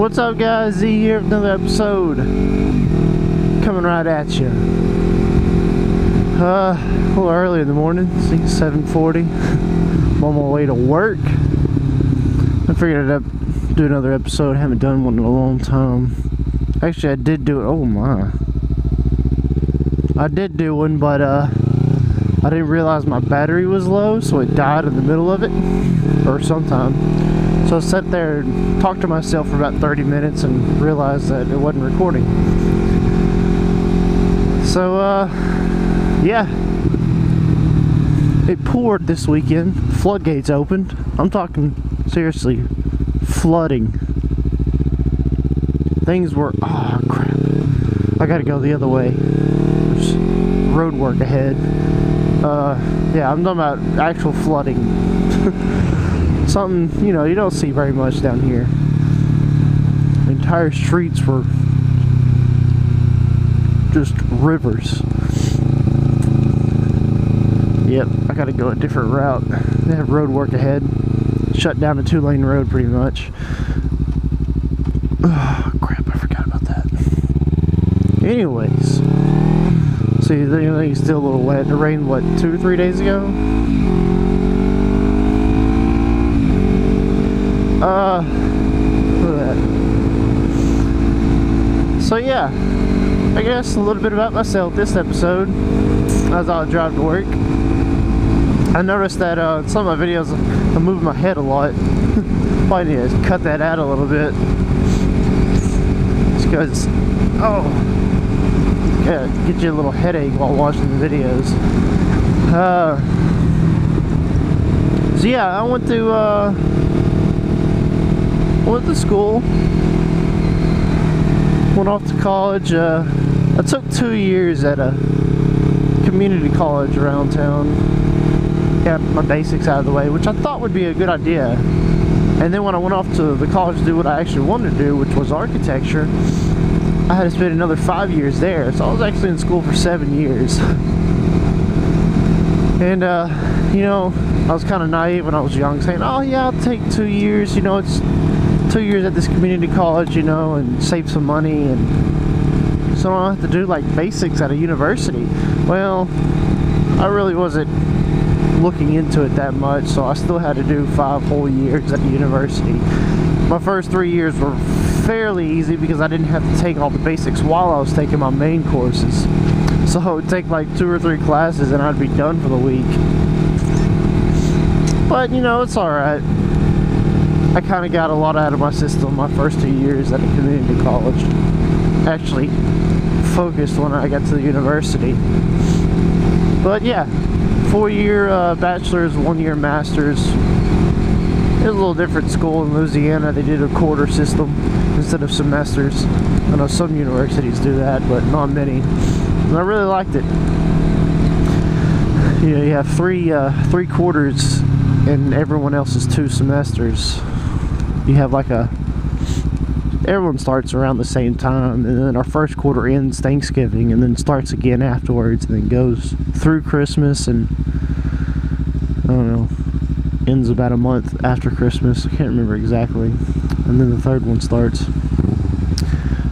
What's up, guys? Z here with another episode coming right at you. A little early in the morning. I think it's 7:40. I'm on my way to work. I figured I'd do another episode. I haven't done one in a long time. Actually, I did do it. Oh my! I did do one, but I didn't realize my battery was low, so it died in the middle of it, or sometime. So I sat there and talked to myself for about 30 minutes and realized that it wasn't recording. So, yeah. It poured this weekend. Floodgates opened. I'm talking, seriously, flooding. Things were, oh crap. I gotta go the other way. There's road work ahead. Yeah, I'm talking about actual flooding. Something, you know, you don't see very much down here. The entire streets were just rivers. Yep, I gotta go a different route. They have road work ahead. Shut down a 2-lane road pretty much. Oh, crap, I forgot about that. Anyways. See, it's still a little wet. It rained, what, 2 or 3 days ago? Look at that. So yeah, I guess a little bit about myself this episode as I drive to work. I noticed that some of my videos I'm moving my head a lot. Probably need to cut that out a little bit. Just because, oh, yeah, get you a little headache while watching the videos. So yeah, I went to school, went off to college. I took 2 years at a community college around town. Got my basics out of the way, which I thought would be a good idea. And then when I went off to the college to do what I actually wanted to do, which was architecture, I had to spend another 5 years there. So I was actually in school for 7 years. And you know, I was kind of naive when I was young, saying, oh yeah, I'll take 2 years, you know, it's 2 years at this community college, you know, and save some money, and so I don't have to do like basics at a university. Well, I really wasn't looking into it that much, so I still had to do 5 whole years at the university. My first 3 years were fairly easy because I didn't have to take all the basics while I was taking my main courses. So I would take like 2 or 3 classes and I'd be done for the week. But you know, it's alright. I kind of got a lot out of my system my first 2 years at a community college. Actually focused when I got to the university. But yeah, 4-year bachelor's, 1-year master's. It was a little different school in Louisiana. They did a quarter system instead of semesters. I know some universities do that, but not many. And I really liked it. You know, you have three quarters and everyone else is 2 semesters. You have like everyone starts around the same time, and then our first quarter ends Thanksgiving and then starts again afterwards, and then goes through Christmas, and I don't know, ends about a month after Christmas. I can't remember exactly. And then the third one starts.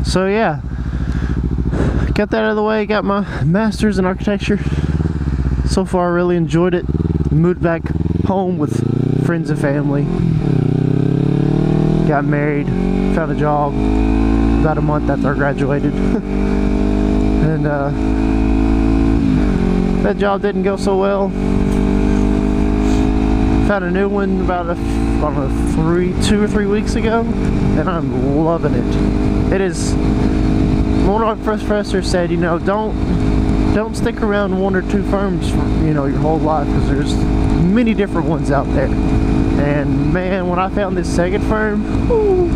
So yeah, got that out of the way, got my master's in architecture. So far I really enjoyed it. Moved back home with friends and family. Got married, found a job about a month after I graduated. And that job didn't go so well. Found a new one about, I don't know, 2 or 3 weeks ago, and I'm loving it. It is, one of my first professors said, you know, don't stick around 1 or 2 firms for, you know, your whole life, because there's many different ones out there. And man, when I found this second firm, whoo,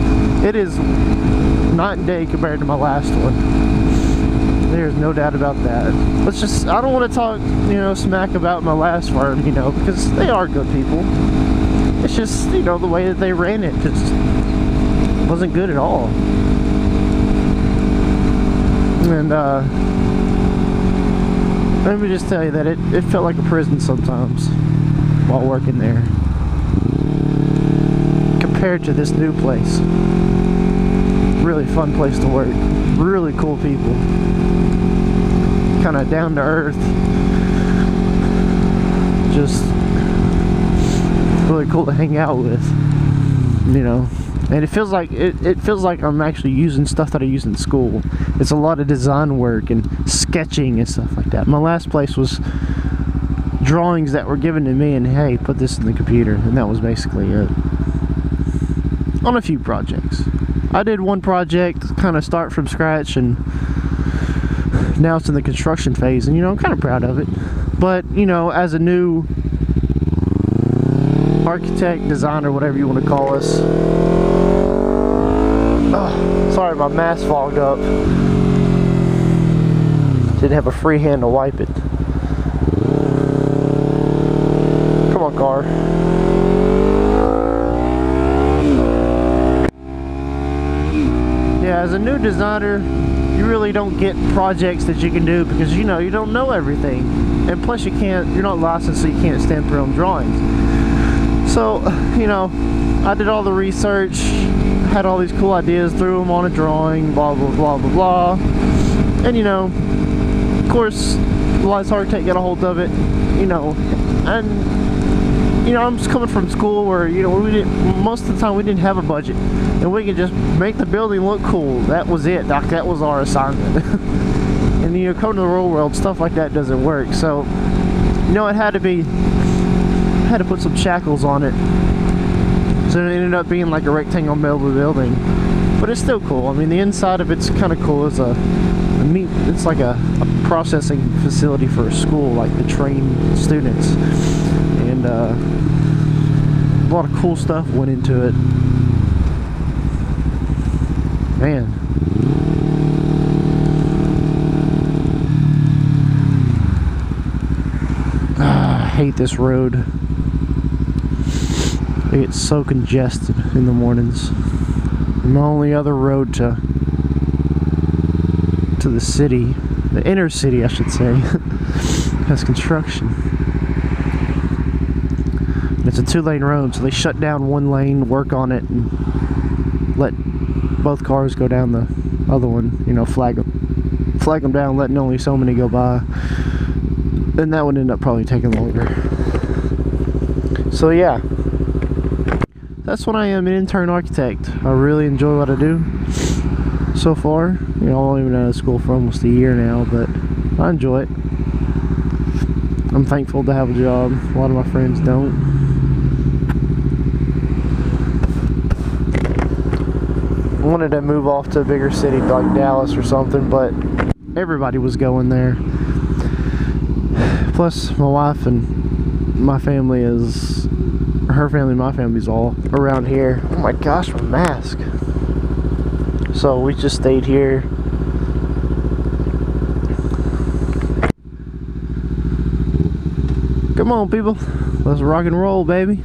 it is night and day compared to my last one. There's no doubt about that. Let's just, I don't want to talk, you know, smack about my last firm, you know, because they are good people. It's just, you know, the way that they ran it just wasn't good at all. And let me just tell you that it felt like a prison sometimes while working there. compared to this new place. really fun place to work. Really cool people. Kind of down to earth. Just really cool to hang out with, you know. And it feels like I'm actually using stuff that I use in school. It's a lot of design work and sketching and stuff like that. My last place was drawings that were given to me and, hey, put this in the computer, and that was basically it. On a few projects. I did one project, kind of start from scratch, and now it's in the construction phase, and, you know, I'm kind of proud of it. But, you know, as a new architect, designer, whatever you want to call us. Oh, sorry, my mask fogged up. Didn't have a free hand to wipe it. Come on, car. Yeah, as a new designer, you really don't get projects that you can do because, you know, you don't know everything. And plus you're not licensed, so you can't stamp your own drawings. So, you know, I did all the research, had all these cool ideas, threw them on a drawing, blah, blah, blah, blah, blah. And, you know, of course, the licensed architect got a hold of it, you know, and, you know, I'm just coming from school where, you know, most of the time we didn't have a budget, and we could just make the building look cool. That was it, Doc. That was our assignment. And, you know, coming to the real world, stuff like that doesn't work. So, you know, it had to put some shackles on it. So it ended up being like a rectangle metal building. But it's still cool. I mean, the inside of it's kind of cool. It's like a processing facility for a school, like to train students. And a lot of cool stuff went into it. Man. I hate this road. It gets so congested in the mornings. And the only other road to the city, the inner city I should say, has construction. And it's a 2-lane road, so they shut down one lane, work on it, and let both cars go down the other one, you know, flag them down, letting only so many go by. And that would end up probably taking longer. So yeah, that's what I am, an intern architect. I really enjoy what I do so far. You know, I've only been out of school for almost a year now, but I enjoy it. I'm thankful to have a job. A lot of my friends don't. I wanted to move off to a bigger city like Dallas or something, but everybody was going there. Plus, my wife and my family her family and my family's all around here. Oh my gosh, my mask. So we just stayed here. Come on, people. Let's rock and roll, baby.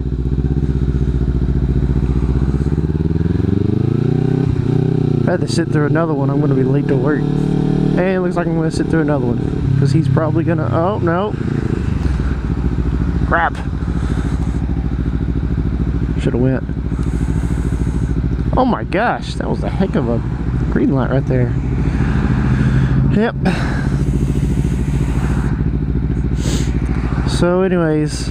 I had to sit through another one. I'm going to be late to work. And it looks like I'm going to sit through another one. Because he's probably going to... Oh, no. Crap. Should have went. Oh my gosh. That was a heck of a green light right there. Yep. So anyways,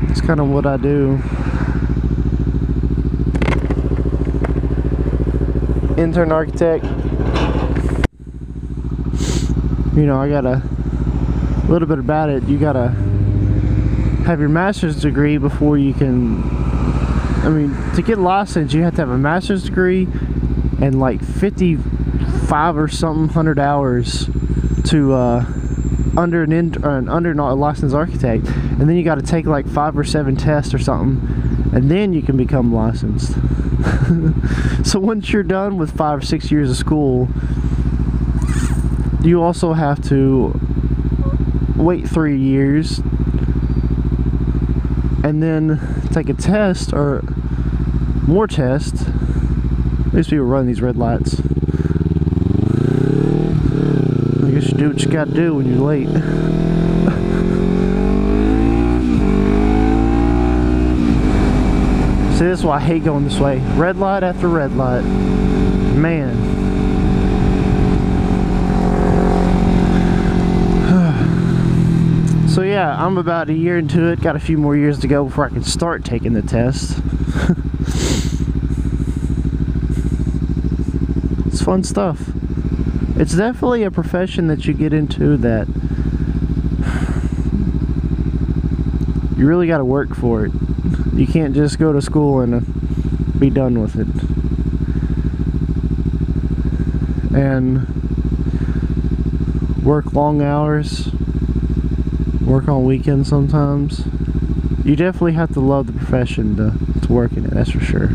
that's kind of what I do. Intern architect. You know, I got a little bit about it. You gotta have your master's degree before you can, I mean, to get licensed you have to have a master's degree and like 55 or something 100 hours to under not a licensed architect, and then you got to take like 5 or 7 tests or something, and then you can become licensed. So once you're done with 5 or 6 years of school, you also have to wait 3 years and then take a test or more tests. These people run these red lights. I guess you do what you gotta do when you're late. See, This is why I hate going this way. Red light after red light. Man. So yeah, I'm about a year into it. Got a few more years to go before I can start taking the test. It's fun stuff. It's definitely a profession that you get into that you really got to work for it. You can't just go to school and be done with it. And work long hours, work on weekends sometimes. You definitely have to love the profession to work in it, that's for sure.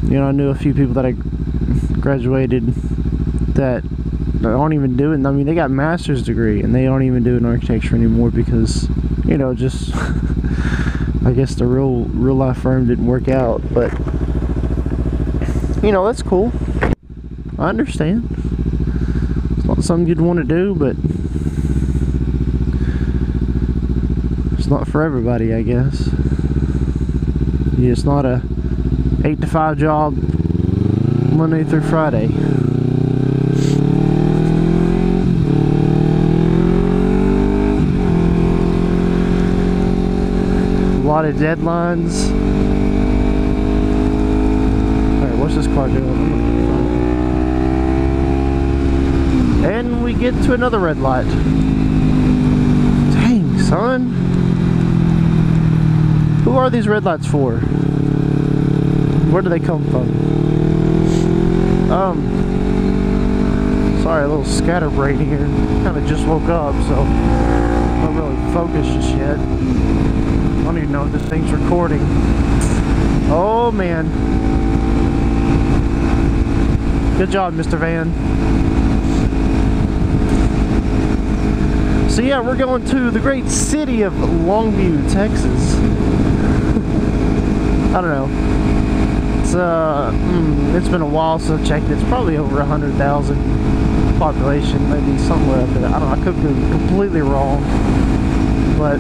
You know, I knew a few people that I graduated that aren't even doing, I mean, they got a master's degree and they aren't even doing architecture anymore because, you know, just I guess the real life firm didn't work out. But you know, that's cool. I understand. It's not something you'd want to do, but it's not for everybody, I guess. Yeah, it's not a 8 to 5 job Monday through Friday. A lot of deadlines. Alright, what's this car doing? And we get to another red light. Dang, son. Who are these red lights for? Where do they come from? Sorry, a little scatterbrain here. Kind of just woke up, so I'm not really focused just yet. I don't even know if this thing's recording. Oh man. Good job, Mr. Van. So yeah, we're going to the great city of Longview, Texas. I don't know. It's been a while since I checked. It's probably over 100,000 population, maybe somewhere up there. I don't know. I could be completely wrong. But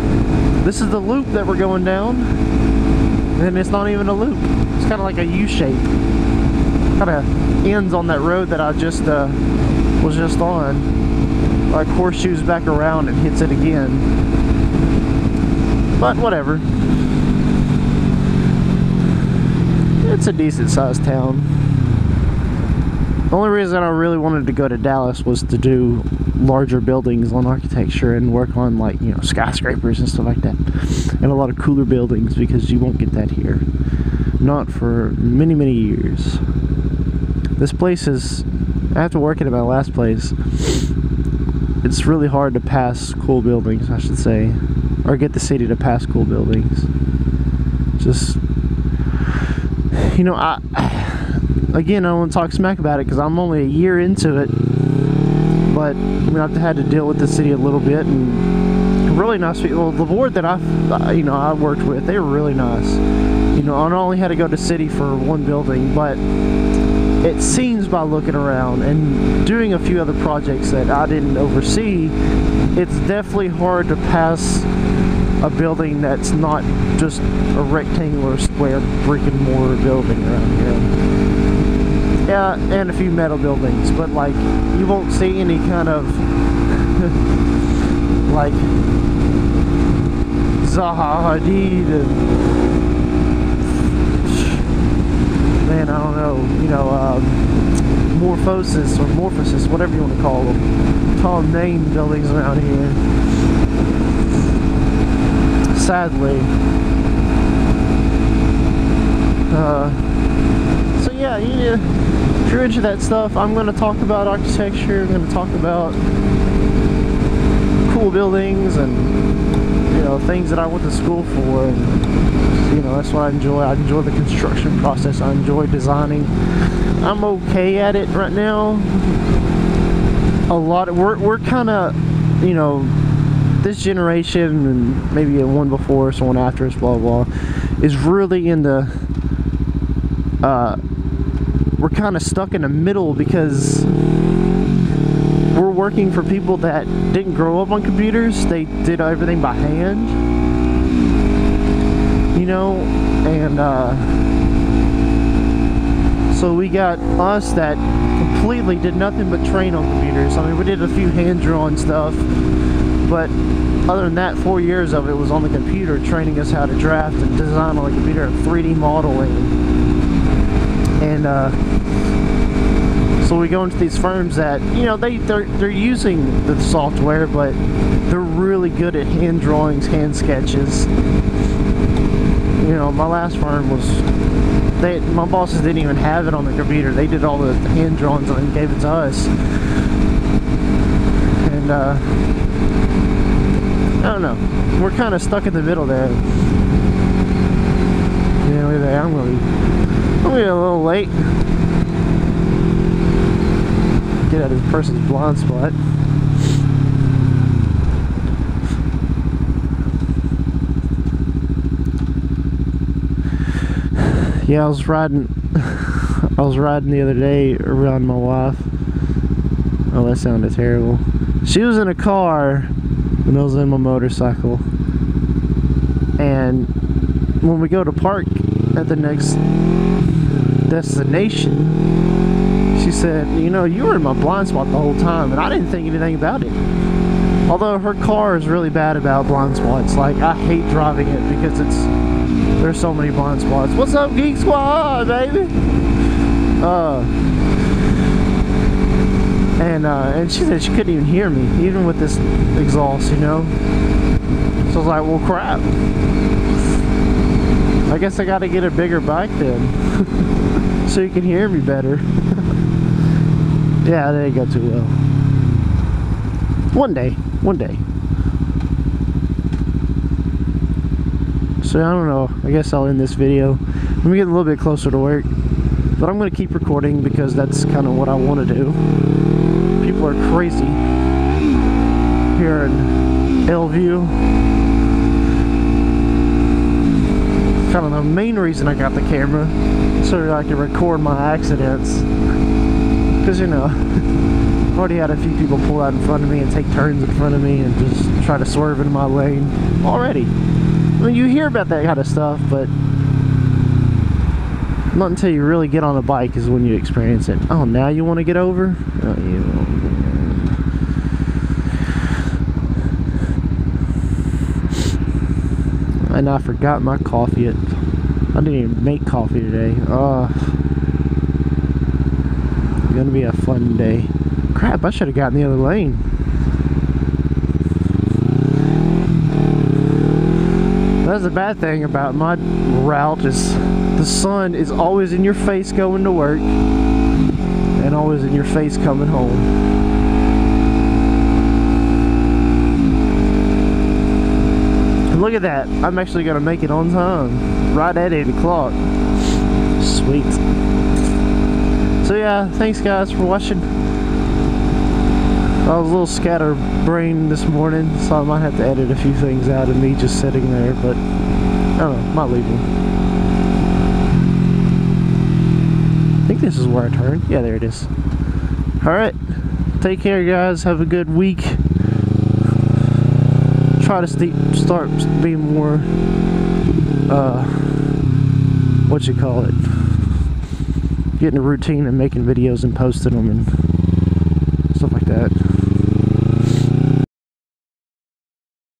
this is the loop that we're going down, and it's not even a loop. It's kind of like a U shape. Kind of ends on that road that I just was just on. Like horseshoes back around and hits it again. But whatever. It's a decent sized town. The only reason I really wanted to go to Dallas was to do larger buildings on architecture and work on, like, you know, skyscrapers and stuff like that, and a lot of cooler buildings, because you won't get that here, not for many years. This place is, after working at my last place, it's really hard to pass cool buildings, I should say, or get the city to pass cool buildings. Just, you know, again, I don't want to talk smack about it because I'm only a year into it, but I mean, I've had to deal with the city a little bit, and really nice people. The board that I worked with, they were really nice. You know, I not only had to go to city for one building, but it seems by looking around and doing a few other projects that I didn't oversee, it's definitely hard to pass a building that's not just a rectangular square brick and mortar building around here. Yeah, and a few metal buildings, but like you won't see any kind of like Zaha Hadid and, man, I don't know, you know, Morphosis or Morphosis, whatever you want to call them, tall name buildings around here. Sadly. So yeah, if you're into that stuff, I'm going to talk about architecture. I'm going to talk about cool buildings and, you know, things that I went to school for. And, you know, that's what I enjoy. I enjoy the construction process. I enjoy designing. I'm okay at it right now. We're kind of, you know, this generation and maybe one before us, one after us, blah blah, is really into. We're kind of stuck in the middle because we're working for people that didn't grow up on computers. They did everything by hand. you know, and so we got us that completely did nothing but train on computers. I mean, we did a few hand-drawn stuff, but other than that, 4 years of it was on the computer, training us how to draft and design on the computer, 3D modeling. And so we go into these firms that, you know, they're using the software, but they're really good at hand drawings, hand sketches. You know, my last firm was, my bosses didn't even have it on the computer. They did all the hand drawings and then gave it to us. And I don't know. We're kind of stuck in the middle there. Yeah, look at that. I'm gonna be a little late. Get out of this person's blind spot. Yeah, I was riding the other day around my wife. Oh, that sounded terrible. She was in a car and I was in my motorcycle. And when we go to park at the next destination, she said, you know, you were in my blind spot the whole time, and I didn't think anything about it. Although her car is really bad about blind spots. Like, I hate driving it because there's so many blind spots. What's up, Geek Squad, baby? And she said she couldn't even hear me, even with this exhaust, you know? So I was like, well, crap. I guess I gotta get a bigger bike then. So you can hear me better. Yeah, that didn't go too well. One day. So I don't know, I guess I'll end this video. I'm getting a little bit closer to work, but I'm gonna keep recording because that's kind of what I want to do. People are crazy here in Elview. Kind of the main reason I got the camera, so I can record my accidents. Because, you know, I've already had a few people pull out in front of me and take turns in front of me and just try to swerve into my lane already. I mean, you hear about that kind of stuff, but not until you really get on a bike is when you experience it. Oh, now you want to get over? Oh, you. And I forgot my coffee. I didn't even make coffee today. Gonna be a fun day. Crap, I should have gotten the other lane. That's the bad thing about my route is the sun is always in your face going to work and always in your face coming home. And look at that. I'm actually gonna make it on time. Right at 8 o'clock. Sweet. So yeah, thanks guys for watching. I was a little scatterbrained this morning, so I might have to edit a few things out of me just sitting there, but I don't know, might leave them. I think this is where I turned. Yeah, there it is. Alright, take care guys, have a good week. Try to start being more, getting a routine and making videos and posting them and